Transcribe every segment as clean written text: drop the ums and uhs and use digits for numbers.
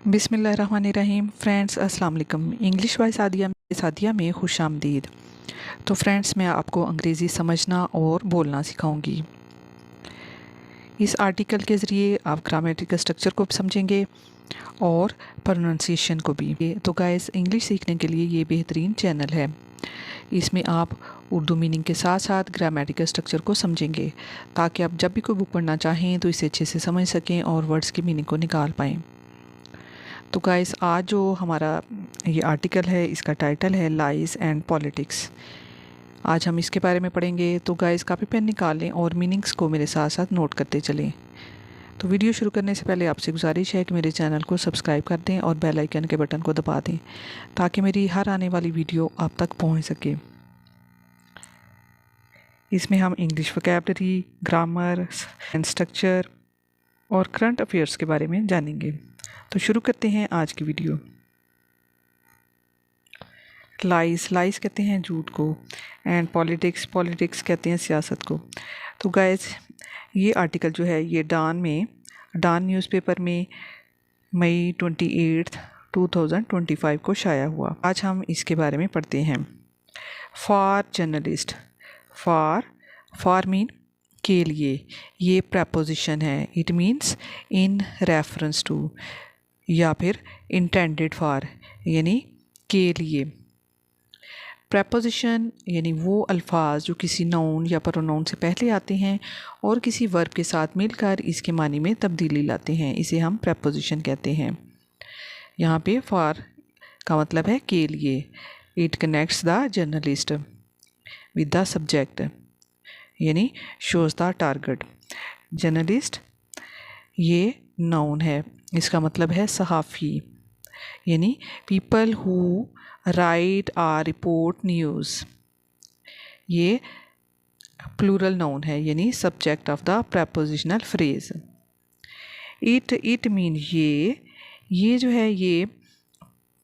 बिस्मिल्लाहिर्रहमानिर्रहीम। फ्रेंड्स अस्सलाम वालेकुम। इंग्लिश बाय सादिया में खुश आमदीद। तो फ्रेंड्स, मैं आपको अंग्रेज़ी समझना और बोलना सिखाऊंगी। इस आर्टिकल के ज़रिए आप ग्रामेटिकल स्ट्रक्चर को समझेंगे और प्रोनाउंसिएशन को भी। तो गाइस, इंग्लिश सीखने के लिए ये बेहतरीन चैनल है। इसमें आप उर्दू मीनिंग के साथ साथ ग्रामेटिकल स्ट्रक्चर को समझेंगे, ताकि आप जब भी कोई बुक पढ़ना चाहें तो इसे अच्छे से समझ सकें और वर्ड्स की मीनिंग को निकाल पाएँ। तो गाइस, आज जो हमारा ये आर्टिकल है, इसका टाइटल है लाइज एंड पॉलिटिक्स। आज हम इसके बारे में पढ़ेंगे। तो गाइस, कापी पेन निकाल लें और मीनिंग्स को मेरे साथ साथ नोट करते चलें। तो वीडियो शुरू करने से पहले आपसे गुजारिश है कि मेरे चैनल को सब्सक्राइब कर दें और बेल आइकन के बटन को दबा दें, ताकि मेरी हर आने वाली वीडियो आप तक पहुंच सके। इसमें हम English vocabulary, grammar and structure और करंट अफेयर्स के बारे में जानेंगे। तो शुरू करते हैं आज की वीडियो। लाइस कहते हैं झूठ को, एंड पॉलिटिक्स कहते हैं सियासत को। तो गाइस, ये आर्टिकल जो है ये डान न्यूज़पेपर में मई 28, 2025 को शाया हुआ। आज हम इसके बारे में पढ़ते हैं। फॉर जर्नलिस्ट, फॉर मीन के लिए, ये प्रपोजिशन है। It means in reference to या फिर इंटेंडेड फॉर, यानी के लिए। प्रपोजिशन यानी वो अल्फाज जो किसी नाउन या प्रोनाउन से पहले आते हैं और किसी वर्ब के साथ मिलकर इसके मानी में तब्दीली लाते हैं, इसे हम प्रपोजिशन कहते हैं। यहाँ पे फॉर का मतलब है के लिए। It connects the journalist with the subject, यानी शोज द टारगेट। जर्नलिस्ट ये नाउन है, इसका मतलब है सहाफ़ी, यानी people who right R report news. ये प्लूरल नाउन है, यानी subject of the prepositional phrase. It mean ये जो है ये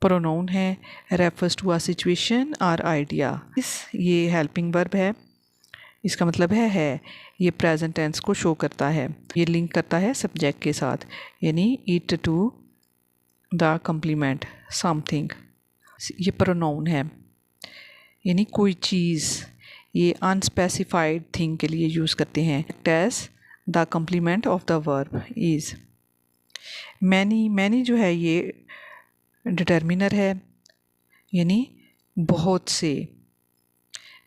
प्रोनाउन है, रेफर्स टू अ सिचुएशन और आइडिया। ये हेल्पिंग वर्ब है, इसका मतलब है ये प्रेजेंट टेंस को शो करता है। ये लिंक करता है सब्जेक्ट के साथ, यानी it to the complement something. ये प्रोनाउन है, यानी कोई चीज़। ये अनस्पेसिफाइड थिंग के लिए यूज़ करते हैं। As the complement of the verb is. Many जो है ये डिटर्मिनर है, यानी बहुत से।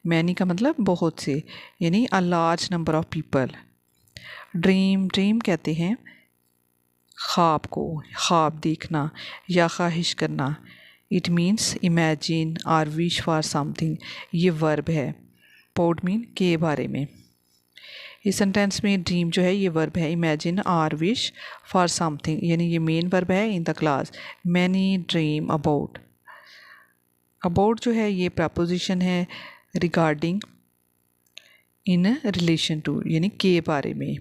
मैनी का मतलब बहुत से, यानी a large number of people. Dream कहते हैं ख्वाब को, ख्वाब देखना या ख्वाहिश करना। इट मीन्स इमेजिन और विश फॉर समथिंग, ये वर्ब है। पोर्ट मीन के बारे में। इस सेंटेंस में ड्रीम जो है ये वर्ब है, इमेजिन और विश फॉर समथिंग, यानी ये मेन वर्ब है in the class. Many dream about जो है ये प्रपोजिशन है, रिगार्डिंग, इन रिलेशन टू, यानी के बारे में।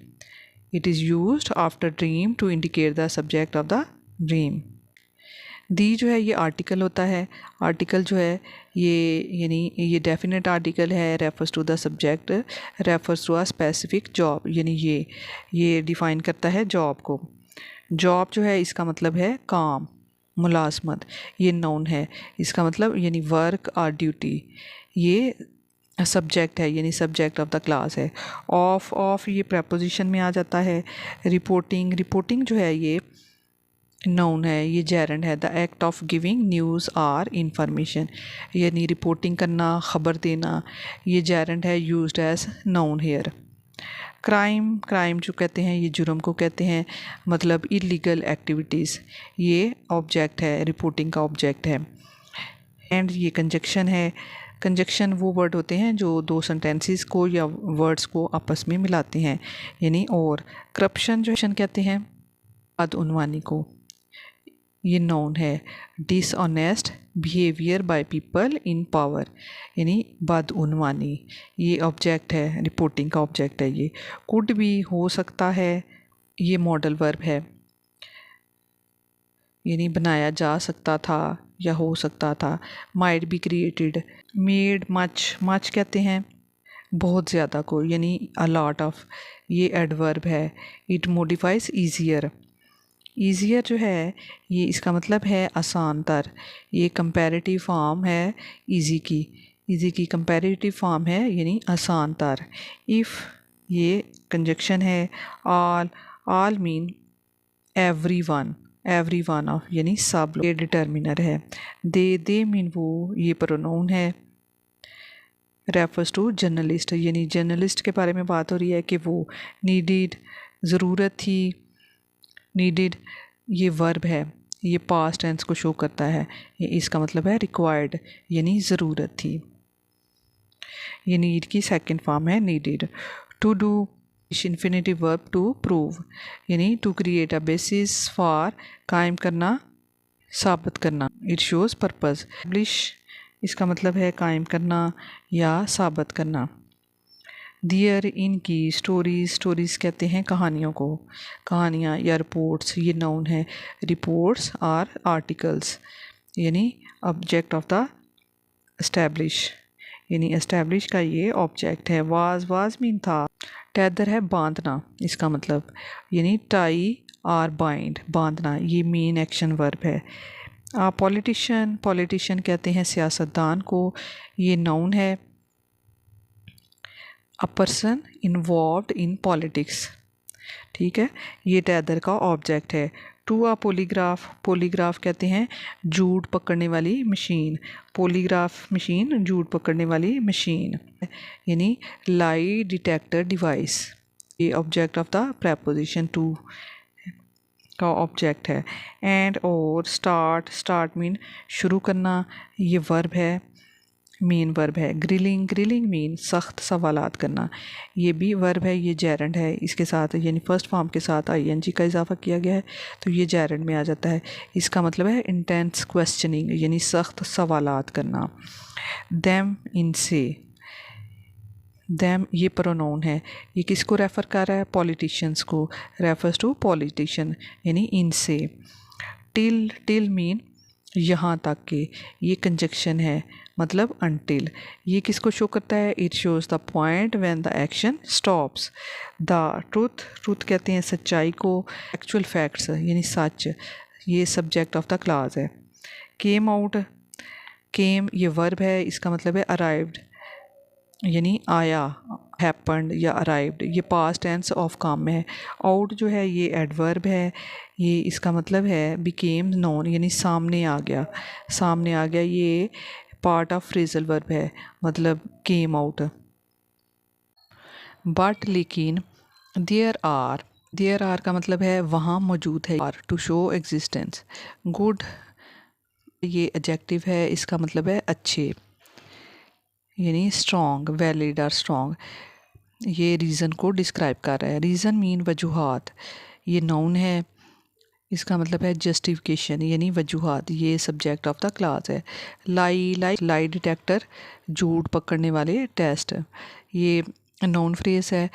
It is used after dream to indicate the subject of the dream. दी जो है ये आर्टिकल होता है। आर्टिकल जो है ये यानी ये डेफिनेट आर्टिकल है, refers to the subject, refers to a specific job, यानी ये डिफ़ाइन करता है जॉब को। जॉब जो है इसका मतलब है काम, मुलाजमत। ये नाउन है, इसका मतलब यानी वर्क और ड्यूटी। ये सब्जेक्ट है, यानी सब्जेक्ट ऑफ द क्लास है। ऑफ ये प्रपोजिशन में आ जाता है। रिपोर्टिंग जो है ये नाउन है, ये जेरेंड है। The act of giving news or information, यानी रिपोर्टिंग करना, ख़बर देना। ये जेरेंड है, used as noun here. Crime जो कहते हैं ये जुर्म को कहते हैं, मतलब इलीगल एक्टिविटीज़। ये ऑब्जेक्ट है, रिपोर्टिंग का ऑब्जेक्ट है। एंड ये कंजक्शन है। कंजक्शन वो वर्ड होते हैं जो दो सेंटेंसेस को या वर्ड्स को आपस में मिलाते हैं, यानी और। करप्शन जो कहते हैं बदउनवानी को, ये नाउन है। Dishonest behaviour by people in power, यानी बदउनवानी। ये ऑब्जेक्ट है, रिपोर्टिंग का ऑब्जेक्ट है। ये कुड भी हो सकता है, ये मॉडल वर्ब है, यानी बनाया जा सकता था या हो सकता था। Might be created. Made much कहते हैं बहुत ज़्यादा को, यानी अ लॉट ऑफ, ये एडवर्ब है। इट मोडिफाइज ईजियर, ईजियर जो है ये इसका मतलब है आसान तर, ये कंपैरेटिव फॉर्म है ईजी की कंपैरेटिव फॉर्म है यानी आसान तर। इफ़ ये कंजक्शन है। All mean every one of यानी सब लोग, ये डिटर्मिनर है। दे मीन वो, ये प्रोनाउन है। रेफर्स टू जर्नलिस्ट, यानी जर्नलिस्ट के बारे में बात हो रही है कि वो नीडिड, ज़रूरत थी। नीडिड ये वर्ब है, ये पास्ट टेंस को शो करता है। ये इसका मतलब है रिक्वायर्ड यानी ज़रूरत थी। ये नीड की सेकंड फॉर्म है needed. To do infinitive verb to prove, यानी to create a basis for, कायम करना, साबित करना। It shows purpose. एस्टैब्लिश इसका मतलब है कायम करना या साबित करना। दियर इनकी स्टोरीज़ कहते हैं कहानियों को, कहानियाँ या रिपोर्ट्स, ये नाउन है। रिपोर्ट्स आर आर्टिकल्स, यानी ऑब्जेक्ट ऑफ द एस्टैब्लिश, यानी एस्टैब्लिश का ये ऑब्जेक्ट है। वाज मीन था। टैदर है बांधना, इसका मतलब यानी टाई आर बाइंड, बांधना, ये मेन एक्शन वर्ब है। पॉलिटिशियन कहते हैं सियासतदान को, ये नाउन है। A person involved in politics, ठीक है, ये टैदर का ऑब्जेक्ट है। टू अ पोलीग्राफ कहते हैं झूठ पकड़ने वाली मशीन। पोलीग्राफ मशीन, झूठ पकड़ने वाली मशीन, यानी लाई डिटेक्टर डिवाइस, ये object of the preposition to का ऑब्जेक्ट है। एंड और स्टार्ट मीन शुरू करना, ये वर्ब है, मेन वर्ब है। ग्रिलिंग मीन सख्त सवालात करना, ये भी वर्ब है, ये जेरेंड है। इसके साथ यानी फर्स्ट फॉर्म के साथ आईएनजी का इजाफा किया गया है तो ये जेरेंड में आ जाता है। इसका मतलब है इंटेंस क्वेश्चनिंग यानी सख्त सवालात करना। देम इनसे, देम ये प्रोनाउन है, ये किसको रेफ़र कर रहा है? पॉलिटिशियंस को, रेफर्स टू पॉलिटिशियन यानी इनसे। टिल मीन यहाँ तक के, ये कंजक्शन है मतलब अनटिल। ये किसको शो करता है? It shows the point when the action stops. The truth कहते हैं सच्चाई को। एक्चुअल फैक्ट्स यानी सच, ये सब्जेक्ट ऑफ द क्लास है। केम आउट, केम ये वर्ब है, इसका मतलब है अराइव्ड यानी आया, हैपन्ड या अराइव्ड, ये पास्ट टेंस ऑफ काम में है। आउट जो है ये एडवर्ब है, ये इसका मतलब है बिकेम नोन यानी सामने आ गया, ये पार्ट ऑफ फ्रेजल वर्ब है, मतलब केम आउट। बट लेकिन, देयर आर का मतलब है वहाँ मौजूद है, or to show existence. Good ये एडजेक्टिव है, इसका मतलब है अच्छे यानी स्ट्रॉन्ग, वैलिड और स्ट्रॉन्ग, ये रीज़न को डिस्क्राइब कर रहा है। रीज़न मीन वजूहात, ये नाउन है, इसका मतलब है जस्टिफिकेशन यानी वजूहात, ये सब्जेक्ट ऑफ द क्लास है। लाई डिटेक्टर झूठ पकड़ने वाले टेस्ट, ये नाउन फ्रेज है,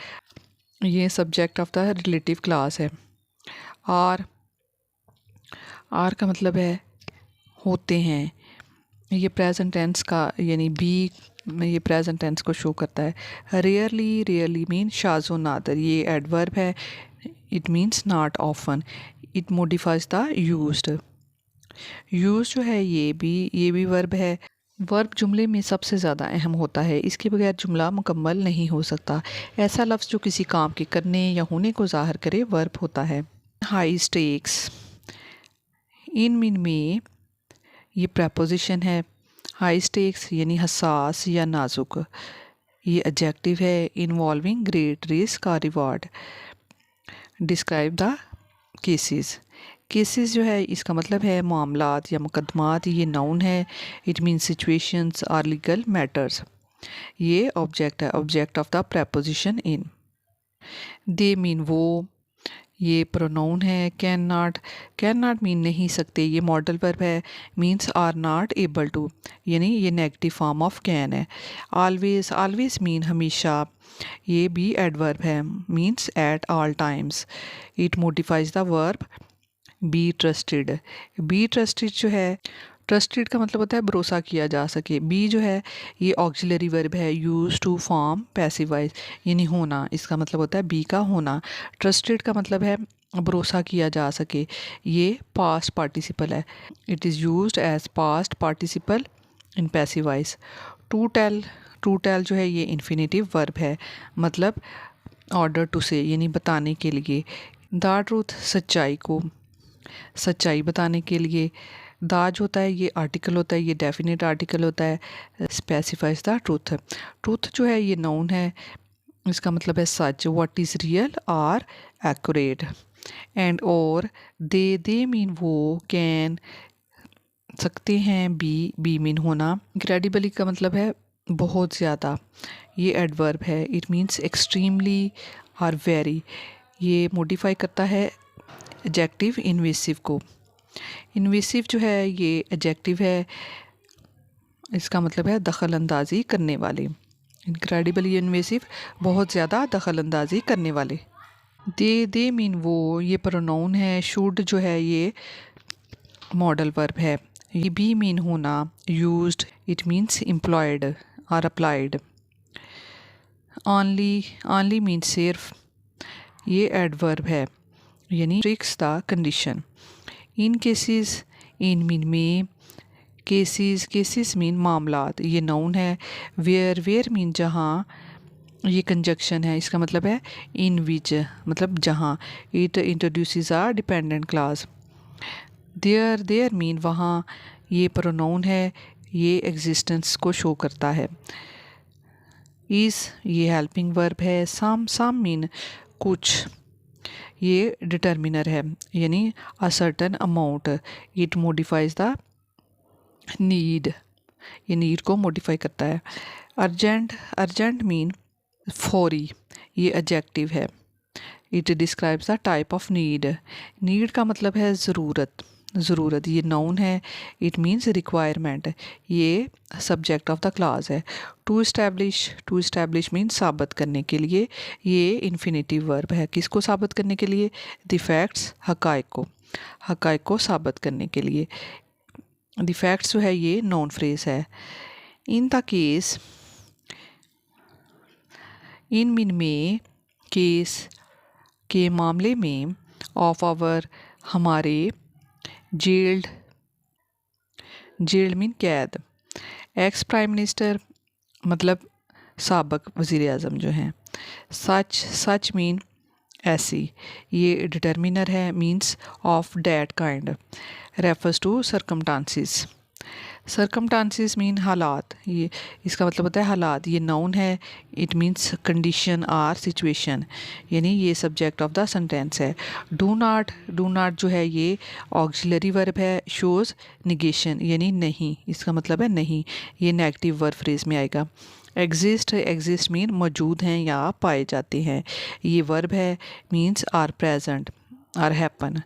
ये subject of the relative class है। आर का मतलब है होते हैं, ये प्रेजेंट टेंस का यानी बी ये प्रेजेंट टेंस को शो करता है। रेयरली मीन शाज़ो नादर, ये एडवर्ब है, it means not often. It modifies the used जो है ये भी वर्ब है। वर्ब जुमले में सबसे ज़्यादा अहम होता है, इसके बगैर जुमला मुकम्मल नहीं हो सकता। ऐसा लफ्ज़ जो किसी काम के करने या होने को ज़ाहिर करे वर्ब होता है। हाई स्टेक्स, इन मीन में ये प्रेपोजिशन है। हाई स्टेक्स यानी हसास या नाजुक, ये एडजेक्टिव है। इन्वॉल्विंग ग्रेट रिस्क और रिवॉर्ड। डिस्क्राइब द केसेस जो है इसका मतलब है मामलात या मुकदमात, ये नाउन है। इट मीन सिचुएशंस और लीगल मैटर्स, ये ऑब्जेक्ट है, object of the preposition in. They mean वो, ये प्रोनाउन है। कैन नॉट मीन नहीं सकते, ये मॉडल वर्ब है। Means are not able to, यानी ये नेगेटिव फॉर्म ऑफ कैन है। ऑलवेज मीन हमेशा, ये भी एडवर्ब है, means at all times. It modifies the verb be trusted जो है, ट्रस्टेड का मतलब होता है भरोसा किया जा सके। बी जो है ये ऑक्सिलरी वर्ब है, use to form passive voice यानी होना, इसका मतलब होता है बी का होना। ट्रस्टेड का मतलब है भरोसा किया जा सके, ये पास्ट पार्टिसिपल है। It is used as past participle in passive voice. To tell जो है ये इन्फिनेटिव वर्ब है, मतलब ऑर्डर टू से यानी बताने के लिए। द ट्रूथ सच्चाई बताने के लिए। द जो होता है ये आर्टिकल होता है, ये डेफिनेट आर्टिकल होता है, स्पेसिफाइज द ट्रूथ। ट्रूथ जो है ये नाउन है, इसका मतलब है सच, व्हाट इज़ रियल और एक्यूरेट। एंड और दे मीन वो, कैन सकते हैं, बी मीन होना। इनक्रेडिबली का मतलब है बहुत ज़्यादा, ये एडवर्ब है। इट मीन्स एक्सट्रीमली और वेरी, ये मॉडिफाई करता है एडजेक्टिव इन्वेसिव को। इन्वेसिव जो है ये एडजेक्टिव है, इसका मतलब है दखल अंदाजी करने वाले। इनक्रेडिबली इन्वेसिव, बहुत ज़्यादा दखल अंदाजी करने वाले। दे मीन वो, ये प्रोनाउन है। शुड जो है ये मॉडल वर्ब है। ये बी मीन होना, यूज्ड, इट मीन्स एम्प्लॉयड और अप्लाइड। ऑनली मीन सिर्फ, ये एडवर्ब है यानी tricks the condition. In cases, in mean में, केसेस मीन मामलात, ये नाउन है। वेयर मीन जहाँ, ये कंजक्शन है, इसका मतलब है इन विच मतलब जहाँ। It introduces a dependent class. There mean वहाँ, ये प्रोनाउन है, ये एग्जिस्टेंस को शो करता है। इज़ ये हेल्पिंग वर्ब है। सम मीन कुछ, ये डिटर्मिनर है यानी a certain amount. It modifies the need, ये नीड को मॉडिफाई करता है। अर्जेंट मीन फौरी, ये एडजेक्टिव है। It describes the type of need का मतलब है ज़रूरत, ये नाउन है। इट मीन्स रिक्वायरमेंट, ये सब्जेक्ट ऑफ द क्लास है। टू इस्टेब्लिश मीन साबित करने के लिए, ये इन्फिनेटिव वर्ब है। किसको साबित करने के लिए? द फैक्ट्स, हकायक को साबित करने के लिए। द फैक्ट्स जो है ये नाउन फ्रेज है। In the case, in mean में, केस के मामले में, ऑफ आवर हमारे, जेल्ड मीन कैद। एक्स प्राइम मिनिस्टर मतलब साबिक वज़ीर आज़म जो हैं। सच मीन ऐसी, ये डिटर्मिनर है, means of that kind. Refers to circumstances mean हालात, ये इसका मतलब होता है हालात, ये नाउन है। It means condition or situation, यानी ये सब्जेक्ट ऑफ द सेंटेंस है। डू नॉट जो है ये ऑक्सिलरी वर्ब है, शोज़ निगेशन यानी नहीं, इसका मतलब है नहीं, ये नेगेटिव वर्ब फ्रेज में आएगा। एग्जिस्ट मीन मौजूद हैं या पाए जाते हैं, ये वर्ब है, means are present or happen,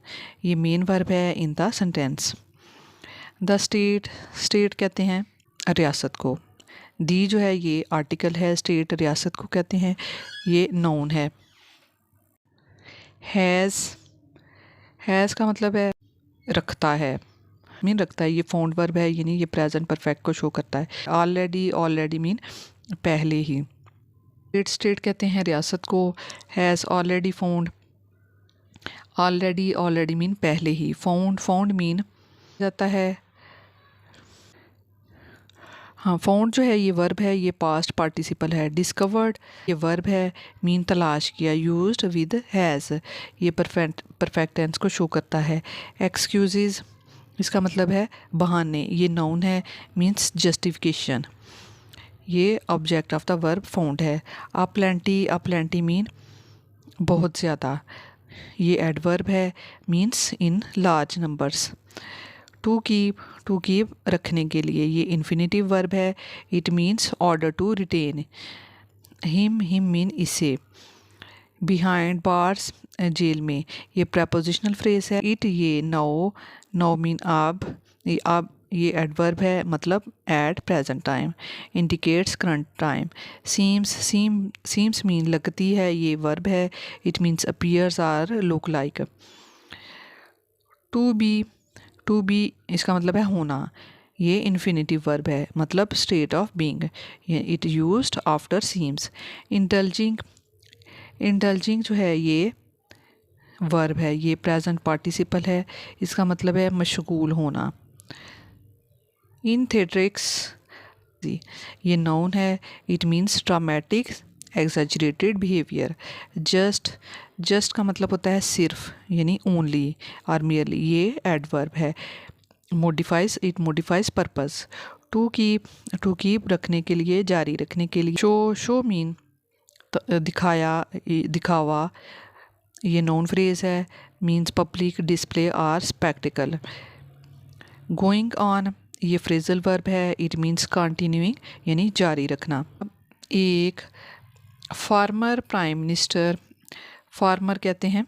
ये मेन वर्ब है in the sentence. The state कहते हैं रियासत को। दी जो है ये आर्टिकल है, स्टेट रियासत को कहते हैं, ये नाउन है। हैज़ का मतलब है रखता है, मीन रखता है, ये फाउंड वर्ब है यानी ये प्रेजेंट परफेक्ट को शो करता है। ऑलरेडी मीन पहले ही। स्टेट कहते हैं रियासत को। Has already found, already mean पहले ही। फाउंड मीन जाता है, हाँ फाउंड जो है ये वर्ब है, ये पास्ट पार्टिसिपल है। डिस्कवर्ड ये वर्ब है, मीन तलाश किया। यूज्ड विद हैज़, ये परफेक्ट टेंस को शो करता है। एक्सक्यूजेज इसका मतलब है बहाने, ये नाउन है, मीन्स जस्टिफिकेशन, ये object of the verb found है। अ प्लेंटी मीन बहुत ज़्यादा, ये एडवर्ब है, means in large numbers. To keep रखने के लिए, ये इन्फिनेटिव वर्ब है। It means order to retain. Him mean इसे। बिहाइंड बार्स जेल में, ये प्रपोजिशनल फ्रेज है। इट ये नाउ मीन अब, ये एडवर्ब है, मतलब at present time. Indicates current time. Seems mean लगती है, ये वर्ब है। It means appears or look like. To be इसका मतलब है होना, ये इन्फिनेटिव वर्ब है, मतलब state of being. It used after seems. Indulging जो है ये वर्ब है, ये प्रेजेंट पार्टिसिपल है, इसका मतलब है मशगूल होना। इन थिएट्रिक्स ये नाउन है, it means dramatic exaggerated behaviour. Just का मतलब होता है सिर्फ, यानी ओनली और मियरली, ये एडवर्ब है। Modifies, it modifies purpose. To keep रखने के लिए, जारी रखने के लिए। शो मीन दिखाया, दिखावा, ये नॉन फ्रेज है, मीन्स पब्लिक डिस्प्ले और स्पेक्टिकल। गोइंग ऑन ये फ्रेजल वर्ब है, इट मीन्स कंटिन्यूइंग, यानी जारी रखना। एक फार्मर प्राइम मिनिस्टर, फार्मर कहते हैं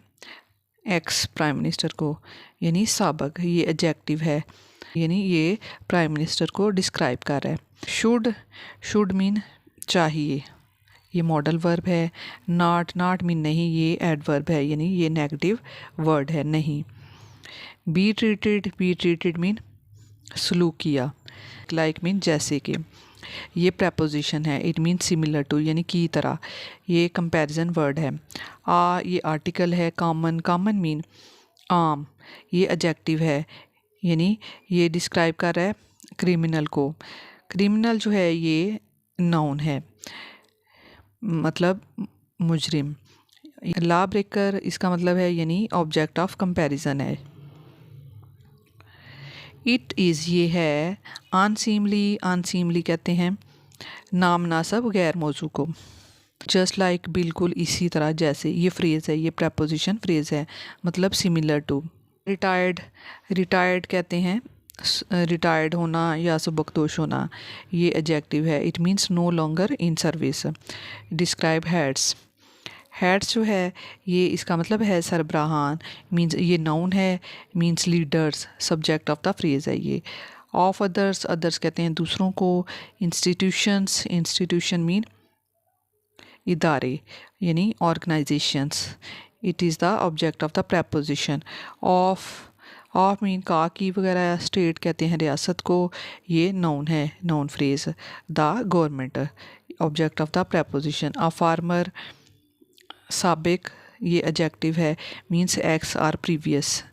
एक्स प्राइम मिनिस्टर को, यानी साबक, ये एडजेक्टिव है, यानी ये प्राइम मिनिस्टर को डिस्क्राइब कर रहा है। शुड मीन चाहिए, ये मॉडल वर्ब है। नॉट मीन नहीं, ये एडवर्ब है, यानी ये नेगेटिव वर्ड है, नहीं। बी ट्रीटेड मीन सलूक किया। लाइक मीन जैसे कि, ये प्रपोजिशन है, इट मीन सिमिलर टू, यानी की तरह, ये कंपैरिजन वर्ड है। ये आर्टिकल है। कॉमन मीन आम, ये एडजेक्टिव है, यानी ये डिस्क्राइब कर रहा है क्रिमिनल को। क्रिमिनल जो है ये नाउन है, मतलब मुजरिम। लॉ ब्रेकर इसका मतलब है, यानी ऑब्जेक्ट ऑफ कंपैरिजन है। इट इज़ ये है। अनसीमली कहते हैं नामनासब गैर मौजू को। जस्ट लाइक बिल्कुल इसी तरह जैसे, ये फ्रेज़ है, ये प्रपोजिशन फ्रेज़ है, मतलब सिमिलर टू। रिटायर्ड कहते हैं रिटायर्ड होना या सुबकदोश होना, ये एडजेक्टिव है, it means no longer in service. Describe heads जो है ये इसका मतलब है सरबराहान, मीन्स ये नाउन है, means leaders, subject of the phrase है ये। ऑफ अदर्स कहते हैं दूसरों को। इंस्टीट्यूशन मीन इदारे, यानी organisations. It is the object of the preposition. Of mean का, की वगैरह। स्टेट कहते हैं रियासत को, ये नाउन है, noun phrase. The government, object of the preposition. A farmer साबिक, ये एडजेक्टिव है, मीन्स एक्स और प्रीवियस।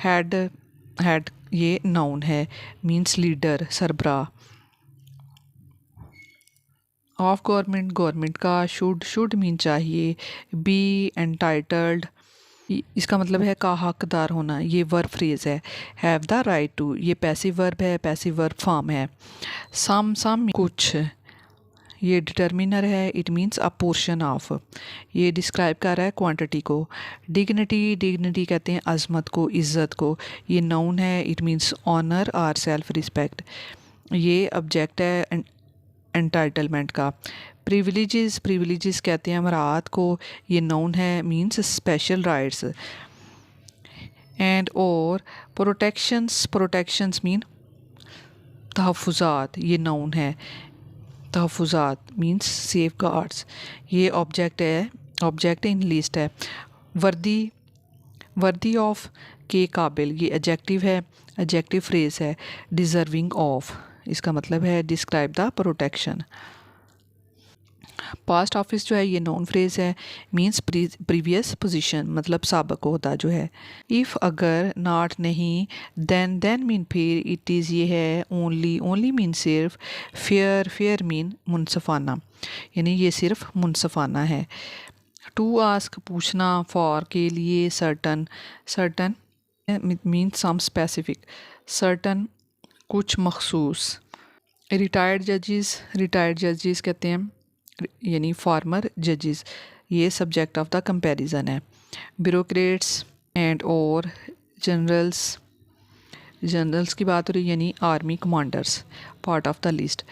हेड ये नाउन है, मीन्स लीडर, सरबराह। ऑफ गवर्नमेंट का। शुड मीन चाहिए। बी एंटाइटल्ड, इसका मतलब है का हकदार होना, ये वर्ब फ्रेज है। हैव द राइट टू, ये पैसिव वर्ब है, पैसिव वर्ब फॉर्म है। सम कुछ, ये डिटर्मिनर है, it means a portion of, ये डिस्क्राइब कर रहा है क्वांटिटी को। डिग्निटी कहते हैं अजमत को, इज़्ज़त को, ये नाउन है, इट मीन्स ऑनर और सेल्फ रिस्पेक्ट, ये ऑब्जेक्ट है एंटाइटलमेंट का। प्रिविलेजेस कहते हैं अमरात को, ये नाउन है, मीन्स स्पेशल राइट्स। एंड और प्रोटेक्शंस मीन तहफ़्फ़ुज़ात, ये नाउन है, तहफ़्फ़ुज़ात मीन्स सेफ गार्ड्स, ये ऑब्जेक्ट इन लिस्ट है। वर्दी ऑफ के काबिल, ये एडजेक्टिव है, एडजेक्टिव फ्रेज है। डिज़र्विंग ऑफ, इसका मतलब है describe the protection. Past office जो है ये नॉन फ्रेज है, मीन्स प्रीवियस पोजीशन, मतलब साबक होता जो है। इफ़ अगर, नॉट नहीं, देन मीन फिर, इट इज़ ये है, ओनली मीन सिर्फ, फेयर मीन मुनसफाना, यानी ये सिर्फ मुनसफाना है। टू आस्क पूछना, फॉर के लिए, certain mean some specific, certain कुछ मखसूस। रिटायर्ड जजेस कहते हैं, यानी फार्मर जजेस, ये सब्जेक्ट ऑफ द कंपैरिजन है। ब्यूरोक्रेट्स एंड और जनरल्स की बात हो रही, यानी army commanders, part of the list.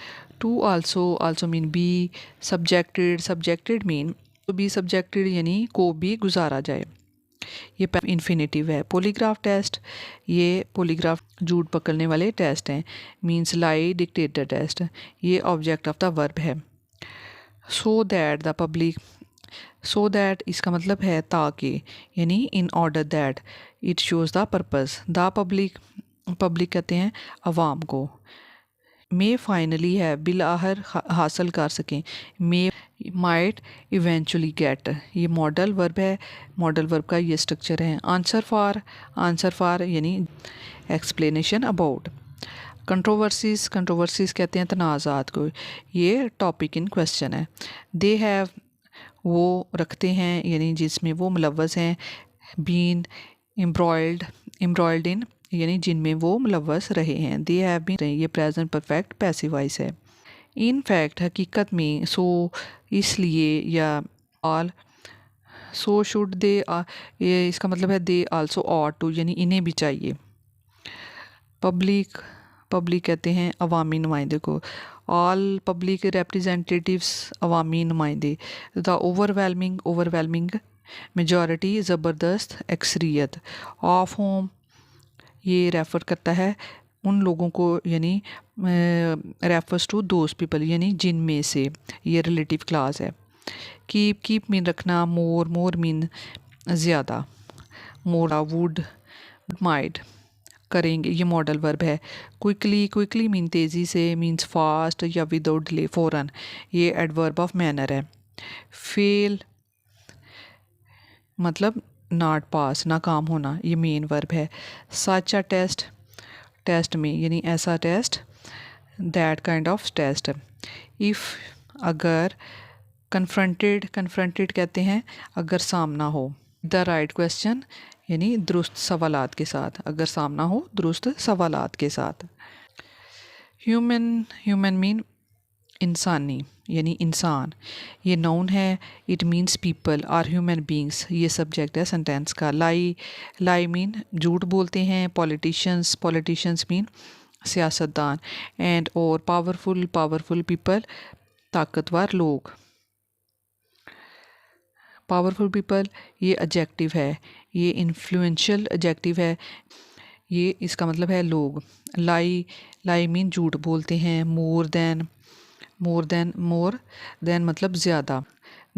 To also mean be subjected mean to be subjected, यानी को भी गुजारा जाए, ये इन्फिनेटिव है। पॉलीग्राफ टेस्ट, ये पॉलीग्राफ झूठ पकड़ने वाले टेस्ट हैं, मीन्स लाई डिक्टेटर टेस्ट, ये ऑब्जेक्ट ऑफ द वर्ब है। सो दैट इसका मतलब है ताकि, यानी in order that, it shows the purpose. The public कहते हैं अवाम को। मे फाइनली है, बिल आहर हासिल कर सकें, मे माइट इवेंचुअली गेट, ये मॉडल वर्ब है, मॉडल वर्ब का ये स्ट्रक्चर है। आंसर फॉर यानी एक्सप्लेनेशन अबाउट। कंट्रोवर्सीज कहते हैं तनाज़ात को, ये टॉपिक इन क्वेश्चन है। दे हैव, वो रखते हैं यानी जिसमें वो मुलव्वस हैं। बीन एम्ब्रॉयल्ड इन यानी जिनमें वो मुलव्वस रहे हैं। दे हैव बीन, ये प्रेजेंट परफेक्ट पैसिव वॉइस है। इन फैक्ट, हकीकत में, सो इसलिए, या ऑल, सो शुड दे, ये इसका मतलब है दे आल्सो ऑट टू यानी इन्हें भी चाहिए। पब्लिक कहते हैं अवामी नुमाइंदे को। ऑल पब्लिक रिप्रेजेंटेटिव्स, अवामी नुमाइंदे। द ओवरवेलमिंग मेजॉरिटी, ज़बरदस्त अक्सरियत। ऑफ होम, ये रेफ़र करता है उन लोगों को यानी रेफर्स टू दोज पीपल यानी जिनमें से, ये रिलेटिव क्लास है। कीप मीन रखना। मोर मीन ज़्यादा। मोर, वुड, माइट करेंगे, ये मॉडल वर्ब है। क्विकली मीन तेज़ी से, मीन्स फास्ट या विदाउट डिले, फ़ौरन, ये एडवर्ब ऑफ मैनर है। फेल मतलब नॉट पास, नाकाम होना, ये मेन वर्ब है। सच अ टेस्ट में यानी ऐसा test, that kind of test. If, अगर। कन्फ्रंटेड कहते हैं अगर सामना हो। द राइट क्वेश्चन यानी दुरुस्त सवालात के साथ, अगर सामना हो दुरुस्त सवालात के साथ। ह्यूमन मीन इंसानी यानी इंसान, ये नाउन है। It means people or human beings, ये सब्जेक्ट है सेंटेंस का। लाई मीन झूठ बोलते हैं। पॉलिटिशियंस मीन सियासतदान। एंड और पावरफुल पीपल, ताकतवर लोग। पावरफुल पीपल ये एडजेक्टिव है, ये इन्फ्लुएंशियल एडजेक्टिव है, ये इसका मतलब है लोग। लाई मीन झूठ बोलते हैं। मोर देन मतलब ज़्यादा।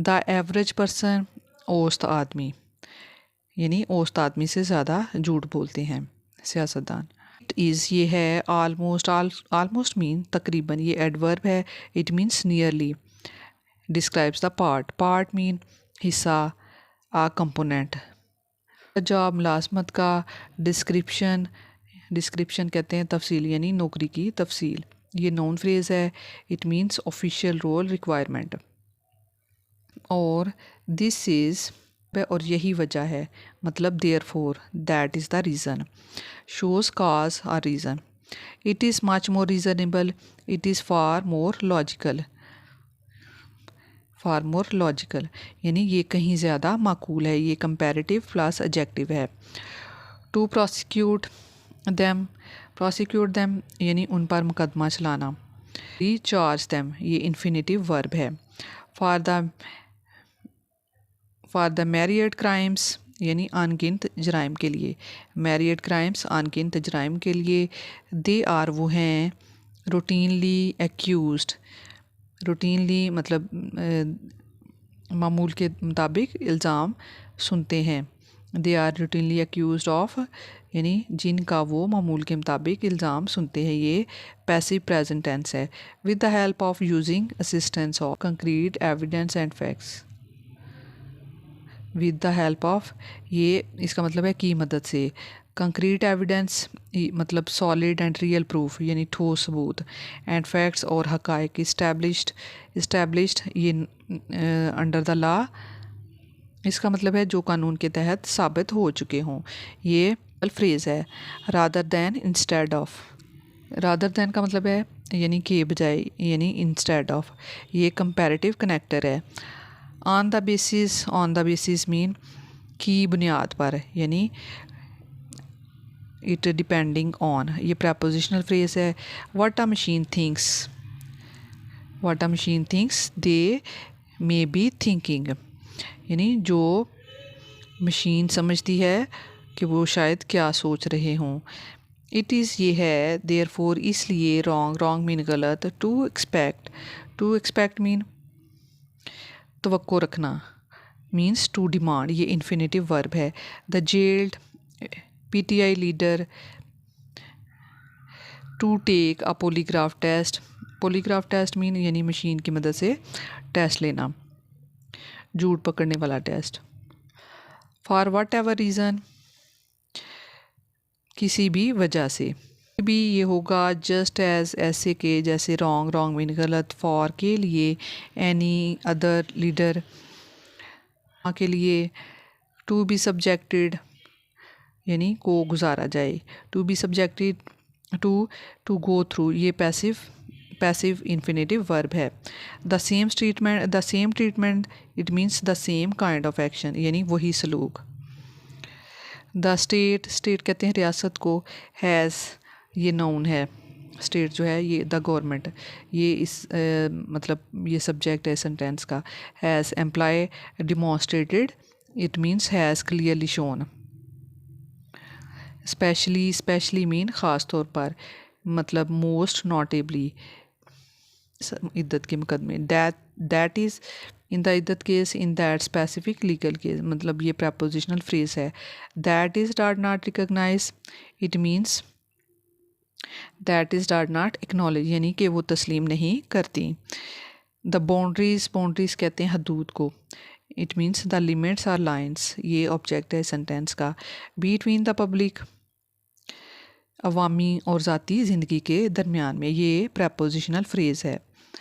द एवरेज पर्सन, औसत आदमी यानी औसत आदमी से ज़्यादा झूठ बोलते हैं सियासतदान। इट इज़, ये है। आलमोस्ट मीन तकरीबन, ये एडवर्ब है। It means nearly. Describes the part mean हिस्सा, आ कंपोनेंट। जॉब मुलाजमत का। डिस्क्रिप्शन कहते हैं तफसील यानी नौकरी की तफसील, ये नॉन फ्रेज़ है। It means official role requirement. और दिस इज़, और यही वजह है, मतलब therefore, that is the reason. Shows cause और reason. It is much more reasonable, it is far more logical यानी ये कहीं ज़्यादा माकूल है, ये कंपैरेटिव प्लस एडजेक्टिव है। टू प्रोसिक्यूट देम यानी उन पर मुकदमा चलाना। रीचार्ज देम, ये इन्फिनेटिव वर्ब है। फॉर द मैरियड क्राइम्स यानी अनगिनत जराइम के लिए। मैरियड क्राइम्स अनगिनत जराइम के लिए। दे आर, वो हैं। रूटीनली एक्यूज्ड, रूटीनली मतलब मामूल के मुताबिक इल्ज़ाम सुनते हैं। They are routinely accused of यानी जिनका वो मामूल के मुताबिक इल्ज़ाम सुनते हैं, ये पैसिव प्रेजेंट टेंस है। With the help of using assistance of concrete evidence and facts. With the help of, ये इसका मतलब है की मदद से। कंक्रीट एविडेंस मतलब सॉलिड एंड रियल प्रूफ यानी ठोस सबूत। एंड फैक्ट्स और हक़ाइक़। इस्टेब्लिश्ड ये अंडर द लॉ, इसका मतलब है जो कानून के तहत साबित हो चुके हों। ये फ्रेज़ है। Rather than instead of, rather than का मतलब है यानी के बजाय यानी इंस्टेड ऑफ, ये कंपैरेटिव कनेक्टर है। ऑन द बेसिस मीन की बुनियाद पर यानी इट डिपेंडिंग ऑन, ये प्रपोजिशनल फ्रेज़ है। What a machine thinks they may be thinking यानी जो मशीन समझती है कि वो शायद क्या सोच रहे हों। इट इज़, ये है। देयरफॉर, इसलिए। रॉन्ग मीन गलत। टू एक्सपेक्ट मीन तवक्को रखना, मीन्स टू डिमांड, ये इन्फिनेटिव वर्ब है। The jailed, PTI leader. To take a polygraph test, polygraph test mean यानी मशीन की मदद से टेस्ट लेना, झूठ पकड़ने वाला test. For whatever reason, किसी भी वजह से। भी ये होगा जस्ट एज, ऐसे के जैसे, रॉन्ग, रॉन्ग मीन गलत, फॉर के लिए, एनी अदर लीडर के लिए, टू बी सब्जेक्टेड यानी को गुजारा जाए, to be subjected to go through, ये पैसिव इन्फिनेटिव वर्ब है। The same treatment it means the same kind of action यानी वही सलूक। द स्टेट कहते हैं रियासत को, हैज़ ये नाउन है, स्टेट जो है ये द गवर्नमेंट, ये इस मतलब ये सब्जेक्ट है सेंटेंस का। Has employ demonstrated it means has clearly shown. Specially mean ख़ास तौर पर, मतलब मोस्ट नोटेबली इद्दत के मुकदमे। दैट इज़ इन द इद्दत case, in that specific legal case, मतलब ये प्रपोजिशनल फ्रेज है। That is dot not recognize it means that is dot not acknowledge यानी कि वो तस्लीम नहीं करती। द बाउंड्रीज़ कहते हैं हदूद को, it means the limits or lines, ये ऑब्जेक्ट है सेंटेंस का। बिटवीन द पब्लिक, अवामी और ज़ाती ज़िंदगी के दरमियान में, ये प्रपोजिशनल फ्रेज़ है।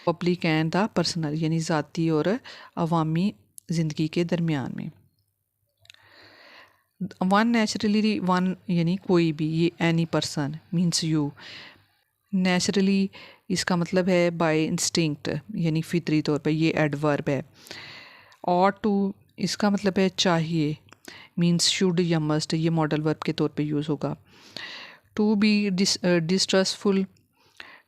पब्लिक एंड द पर्सनल यानी ज़ाती और अवामी ज़िंदगी के दरमियान में। वन नेचुरली, वन यानी कोई भी, ये any person means you. Naturally इसका मतलब है बाय इंस्टिंक्ट यानी फितरी तौर पर, ये एडवर्ब है। और टू इसका मतलब है चाहिए, मीन्स शुड या मस्ट, ये मॉडल वर्ब के तौर पे यूज़ होगा। टू बी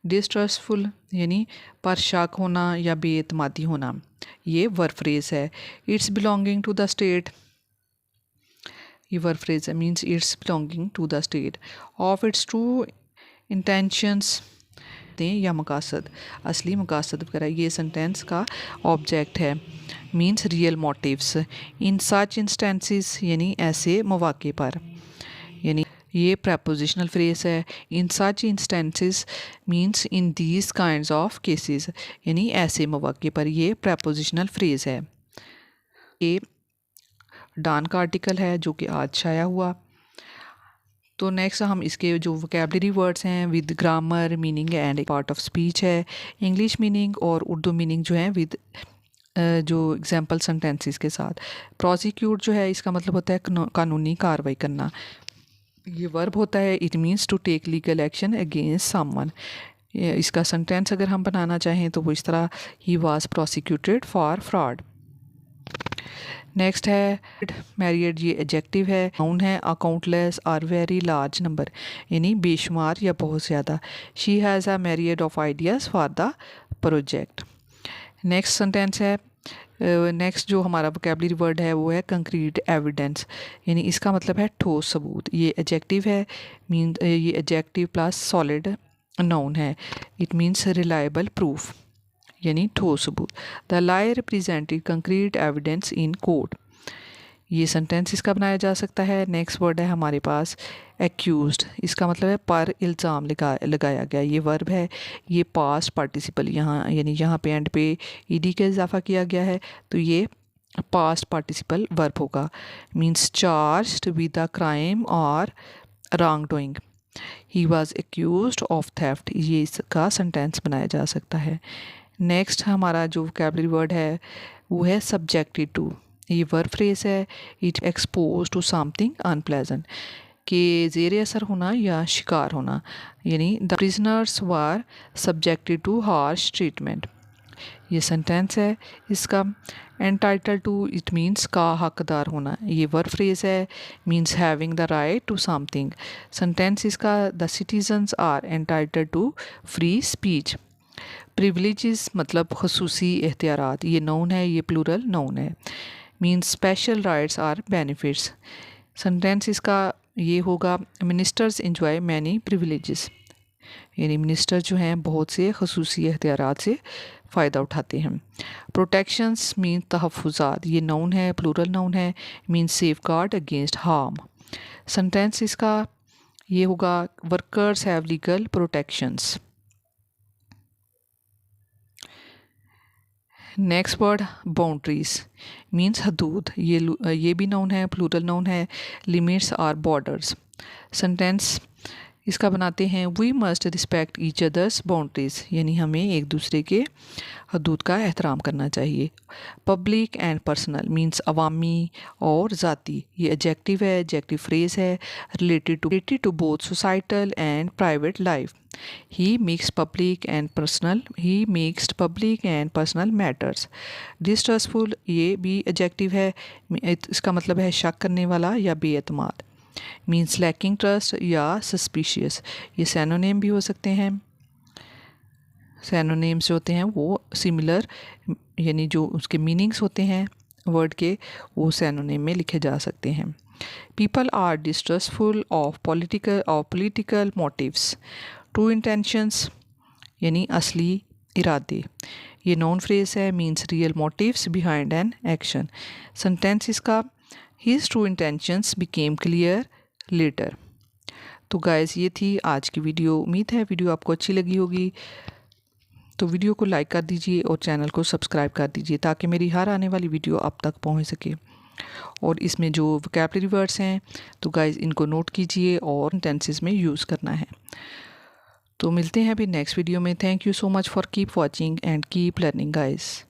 डिस्ट्रस्टफुल यानी पर शक होना या बेतमादी होना, ये वर्ब फ्रेज है। It's belonging to the state, ये वर्ब फ्रेज है, means it's belonging to the state. Of its true intentions या मकासद, असली मकासद वगैरह, ये सेंटेंस का ऑब्जेक्ट है। Means real motives. In such instances यानी ऐसे मौके पर, यानी ये प्रपोजिशनल फ्रेज है। In such instances means in these kinds of cases यानी ऐसे मौके पर, ये प्रपोजिशनल फ्रेज है। ये डॉन का आर्टिकल है जो कि आज शाया हुआ। तो नेक्स्ट हम इसके जो वोकेबलरी वर्ड्स हैं with grammar, meaning and part of speech है, इंग्लिश मीनिंग और उर्दू मीनिंग जो है विद जो एग्जांपल सेंटेंसेस के साथ। प्रोसिक्यूट जो है इसका मतलब होता है कानूनी कार्रवाई करना, ये वर्ब होता है। It means to take legal action against someone. इसका सेंटेंस अगर हम बनाना चाहें तो वो इस तरह, he was prosecuted for fraud. Next है मैरिड, ये एडजेक्टिव है। नाउन है अकाउंटलेस और वेरी लार्ज नंबर यानी बेशुमार या बहुत ज़्यादा। She has a married of ideas for the project. Next sentence है, नेक्स्ट जो हमारा वोकेबलरी वर्ड है वो है कंक्रीट एविडेंस, यानी इसका मतलब है ठोस सबूत। ये एडजेक्टिव है, मीन ये एडजेक्टिव प्लस सॉलिड नाउन है। इट मीन्स रिलायबल प्रूफ यानी ठोस सबूत। The lie represented concrete evidence in court, ये सेंटेंस इसका बनाया जा सकता है। नेक्स्ट वर्ड है हमारे पास एक्यूज्ड, इसका मतलब है पर इल्ज़ाम लगाया गया, ये वर्ब है। ये पास्ट पार्टिसिपल, यहाँ यानी यहाँ पे एंड पे ईडी का इजाफा किया गया है तो ये पास्ट पार्टिसिपल वर्ब होगा। Means charged with the crime और wrong doing, he was accused of theft, ये इसका सेंटेंस बनाया जा सकता है। नेक्स्ट हमारा जो वोकैबुलरी वर्ड है वो है सब्जेक्टेड टू, ये वर्ब फ्रेज है। It expose to something unpleasant, के ज़ेर असर होना या शिकार होना, यानी the prisoners were subjected to harsh treatment, ये सेंटेंस है इसका। एंटाइटल टू इट मीन्स का हकदार होना, ये वर्ब फ्रेज है। Means having the right to something, sentence इसका the citizens are entitle to free speech. Privileges मतलब खसूसी एख्तियारात, ये नाउन है, ये प्लूरल नाउन है। Means special rights are benefits, sentence इसका ये होगा मिनिस्टर्स इंजॉय मैनी प्रिविलेजेस, यानी मिनिस्टर जो हैं बहुत से खसूसी एख्तियारात से फ़ायदा उठाते हैं। प्रोटेक्शंस मीन तहफ़्फ़ुज़ात, ये नाउन है, प्लूरल नाउन है। Mean safeguard against harm, sentence इसका ये होगा workers have legal protections. Next word boundaries means हदूद, ये भी नाउन है, प्लूरल नाउन है। Limits are borders. सेंटेंस इसका बनाते हैं we must respect each others boundaries, यानी हमें एक दूसरे के हदूद का एहतराम करना चाहिए। पब्लिक एंड पर्सनल मीन्स अवामी और ज़ाती, ये एडजेक्टिव है, एडजेक्टिव फ्रेज है, related to both societal and private life. He makes public and personal matters. Distrustful, ये भी एडजेक्टिव है, इसका मतलब है शक करने वाला या बेएतमाद। मीन्स लैकिंग ट्रस्ट या सस्पिशियस, ये सैनोनेम भी हो सकते हैं। सैनोनेम्स जो होते हैं वो सिमिलर, यानी जो उसके मीनिंग्स होते हैं वर्ड के, वो सैनोनेम में लिखे जा सकते हैं। People are distrustful of political motives. True intentions यानी असली इरादे, ये नॉन फ्रेज है, means real motives behind an action. Sentence इसका his true intentions became clear later. तो गाइस ये थी आज की वीडियो। उम्मीद है वीडियो आपको अच्छी लगी होगी, तो वीडियो को लाइक कर दीजिए और चैनल को सब्सक्राइब कर दीजिए ताकि मेरी हर आने वाली वीडियो आप तक पहुंच सके। और इसमें जो वोकैबुलरी वर्ड्स हैं तो गाइस इनको नोट कीजिए और टेंसेस में यूज़ करना है। तो मिलते हैं अभी नेक्स्ट वीडियो में। Thank you so much for keep watching and keep learning guys.